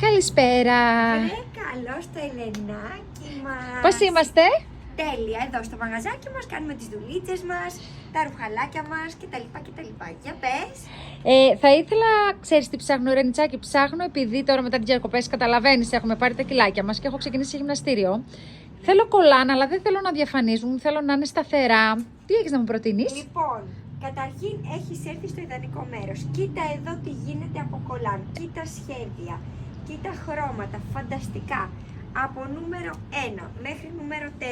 Καλησπέρα. Καλώς το Ελενάκι μας. Πώς είμαστε? Τέλεια, εδώ στο μαγαζάκι μας κάνουμε τις δουλίτσες μας, τα ρουχαλάκια μας κτλ. Για πες. Θα ήθελα, ξέρεις τι ψάχνω, Ρενιτσάκη, ψάχνω επειδή τώρα μετά τις διακοπές καταλαβαίνεις, έχουμε πάρει τα κιλάκια μας και έχω ξεκινήσει γυμναστήριο. Θέλω κολάνα, αλλά δεν θέλω να διαφανίζουν, θέλω να είναι σταθερά. Τι έχεις να μου προτείνεις? Λοιπόν, καταρχήν έχεις έρθει στο ιδανικό μέρος. Κοίτα εδώ τι γίνεται από κολάν. Κοίτα σχέδια, κοίτα χρώματα, φανταστικά. Από νούμερο 1 μέχρι νούμερο 4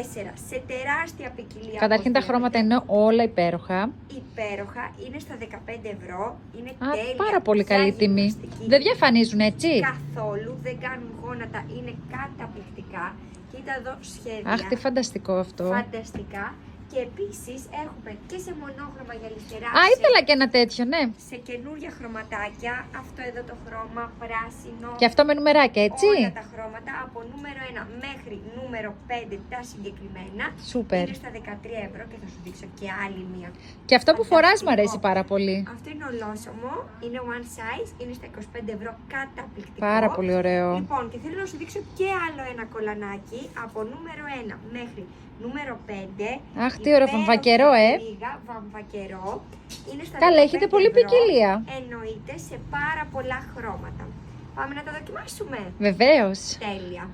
σε τεράστια ποικιλία. Καταρχήν τα χρώματα είναι όλα υπέροχα. Υπέροχα, είναι στα 15 ευρώ. Είναι τέλεια. Πάρα πολύ καλή τιμή. Δεν διαφανίζουν έτσι? Καθόλου, δεν κάνουν γόνατα, είναι καταπληκτικά. Κοίτα εδώ σχέδια. Αχ, τι φανταστικό αυτό. Φανταστικά. Και επίσης έχουμε και σε μονόχρωμα για αριστερά. Ήθελα και ένα τέτοιο, ναι. Σε καινούργια χρωματάκια. Αυτό εδώ το χρώμα, πράσινο. Και αυτό με νουμεράκια, έτσι. Όλα τα χρώματα από νούμερο 1 μέχρι νούμερο 5 τα συγκεκριμένα. Σούπερ. Είναι στα 13 ευρώ και θα σου δείξω και άλλη μία. Και αυτό που φοράς μου αρέσει πάρα πολύ. Αυτό είναι ολόσωμο, είναι one size, είναι στα 25 ευρώ, καταπληκτικό. Πάρα πολύ ωραίο. Λοιπόν, και θέλω να σου δείξω και άλλο ένα κολανάκι από νούμερο 1 μέχρι νούμερο 5. Αχ, τι ωραίο, βαμβακερό, Βαμβακερό. Είναι στα Καλά, έχετε 15 πολύ ευρώ, ποικιλία. εννοείται σε πάρα πολλά χρώματα. Πάμε να τα δοκιμάσουμε. Βεβαίως. Τέλεια.